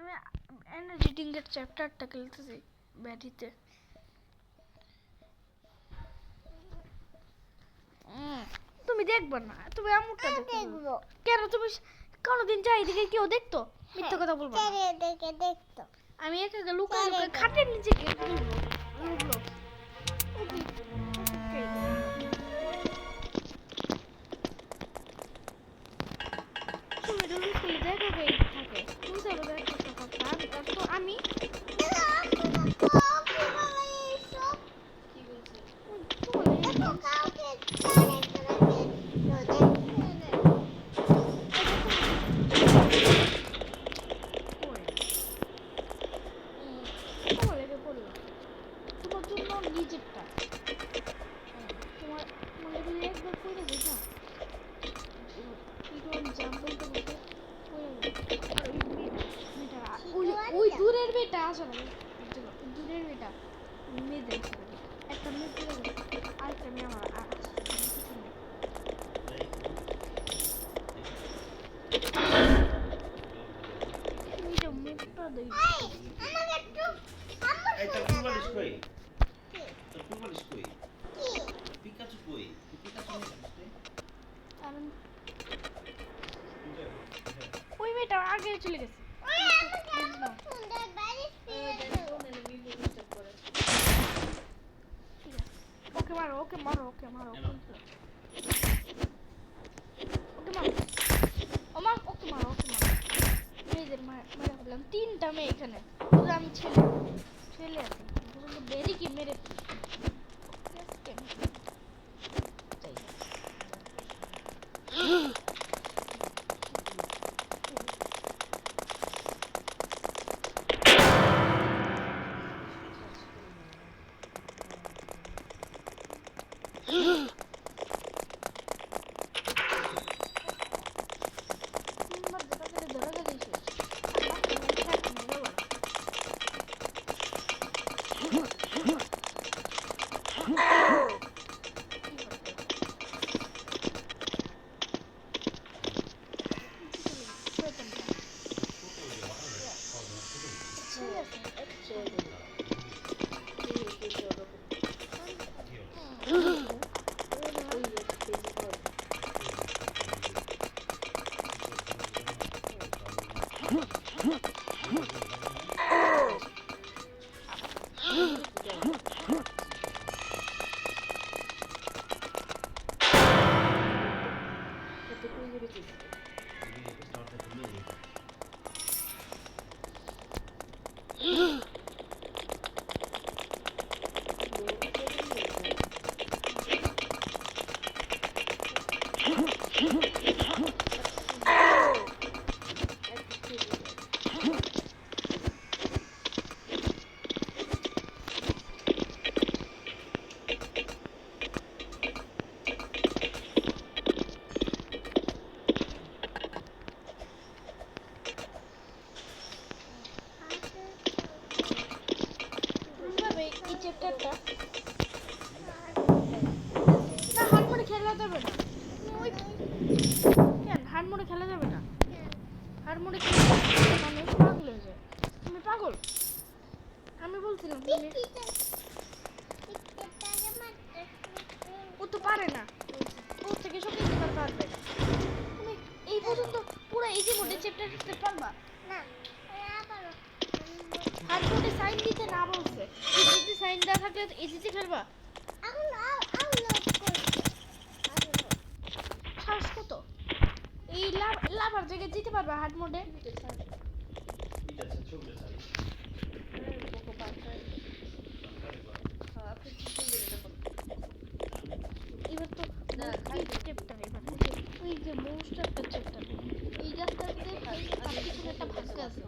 আমি এনার্জি ড্রিঙ্কের চ্যাপ্টারটা খেলতেছি ব্যাটিতে। তুমি দেখবে না, তুমি আমুরটা দেখো। কেন তুমি কোনোদিন যাই দিকে কেউ দেখতো? মিথ্যা কথা বলবো না। দেখতো আমি একা একা লুকাই লুকাই খাটের নিচে গিয়ে লুকলো। তুমি তো লুকিয়ে দেখো কে থাকে। তুমি তো দেখো তো আমি দূরের বেটা আসলে দূরের বেটা মেয়ে একটা মেয়ে আরেকটা মেয়ে আমার মুখটা দেই এই তো ফুলবালিশ কই? তো ফুলবালিশ কই? পিকাচু কই? পিকাচু নেই? ওই মেয়েটা আগে চলে গেছে। ওকে মারো ওকে মারো ওকে মারো ওকে মারো ও মা ওকে মারো ওকে মারো। মেয়েদের মারা ফেললাম তিনটা মেয়ে এখানে। আমি ছেলে আছি বেরি কি মেরে পাগল আমি বলছিলাম ও তো পারে না ও থেকে সব ইন্টার পারবে তুমি এই পর্যন্ত পুরো ইজি মোডে চ্যাপ্টার করতে পারবা না আর মোডে সাইন দিতে না বলছে ইজিতে সাইন দেওয়া থাকলে ইজিতে খেলবা সাহস কত এই লাভার জায়গায় যেতে পারবা হার্ড মোডে এবার তো স্টেপটা এবার ওই যে মোস্টারটা চ্যাপ্টার এই রাস্তাতে পিছনে একটা ভাঙ্গা আছে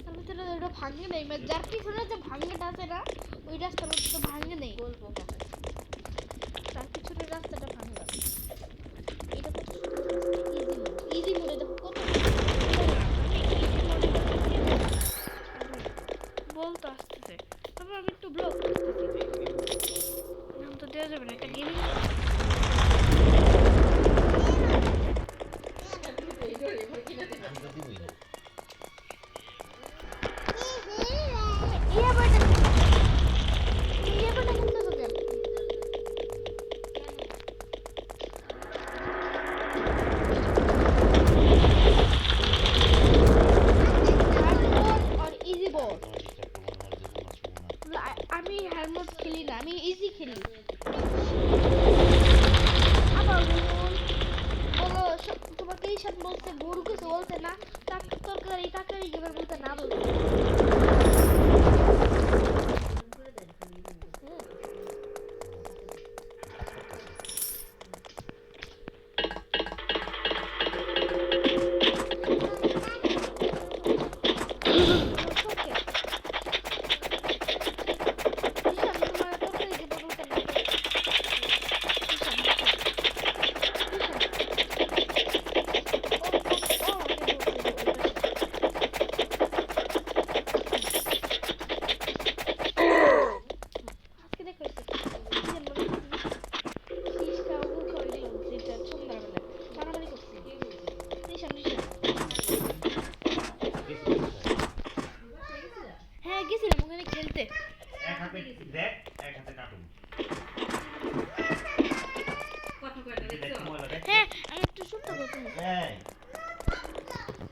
তার ভিতরে ওটা ভাঙ্গে নেই মানে যার পিছনে যে ভাঙ্গাটা আছে না ওই রাস্তার মধ্যে তো ভাঙ্গে নেই তার পিছনে রাস্তাটা ভাঙ্গা এটা কত ইজি মোডে দেখো কত বলতো আসতেছে তবে আমি একটু ব্লক করতেছি নাম তো দেওয়া যাবে না এটা গেমিং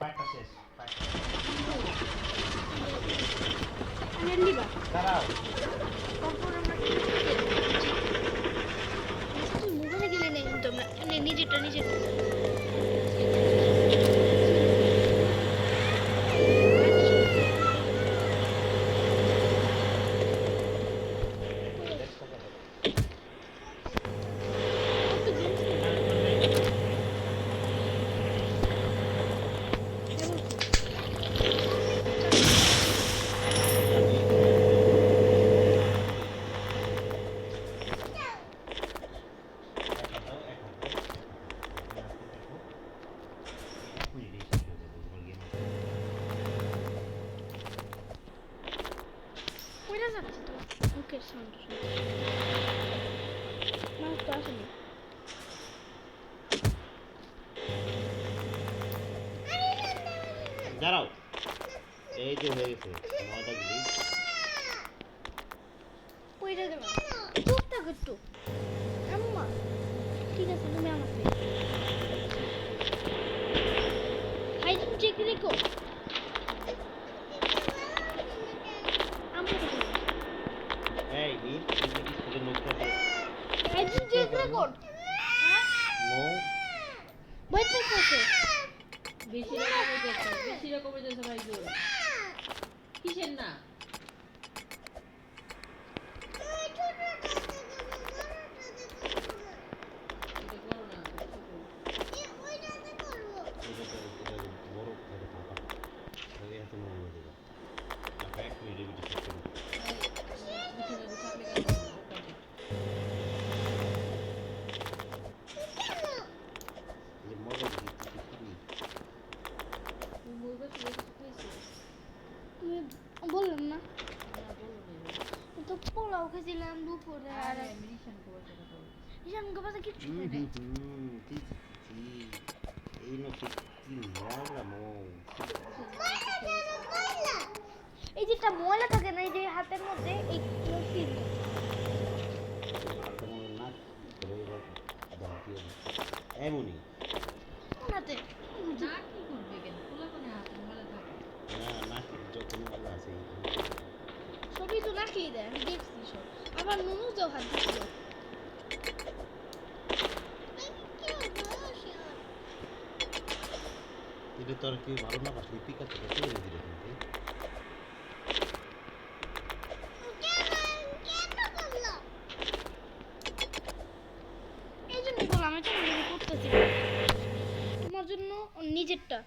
পাঁচটা শেষ পাঁচটা আমি লিবা দাঁড়াও তারপর আমরা তুই মোবাইলে গেলে নেই কিন্তু আমরা নিজেরটা ওইটা যাচ্ছে তো ওকে সাউন্ড মাছ তো আসেনি দাঁড়াও এই যে হয়ে গেছে নয়টা গিয়ে ওইটা দেবা চুপ থাক একটু আম্মা ঠিক আছে তুমি আমাকে হাই চেক রেখো আম্মা এই নীল তুমি স্কুলে নোটটা দে হাই চেক রেখো নো বই পেছে বেশি রকমের যাচ্ছে ভাই গো কিসের না এটা করো না বড় করে থাকা আগে এত মনে হয়ে যাবে টাকা এক মিনিটে ভিডিও শেষ করুন যে মজা দিচ্ছি তুমি বললাম না তো পোলাও খেয়েছিলাম দুপুরে আর ঈশান গোপাতে কিচ্ছু খাই নাই এই নতুন কি মজা মো এই যেটা ময়লা থাকে না এই যে হাতের মধ্যে এই ফিল না এমনই ওনাতে না কি করবে কেন খোলা কোনে হাত ময়লা থাকে না যখন মজা আছে সবই তো নাকিয়ে দেয় আমি দেখছি সব আবার নুনু তো হাত দিচ্ছিল এটা তোর কি ভালো না বাসলি পিকাচু কে ছেড়ে দিলে কিন্তু এই জন্য বললাম আমি তো করতেছি তোমার জন্য নিজেরটা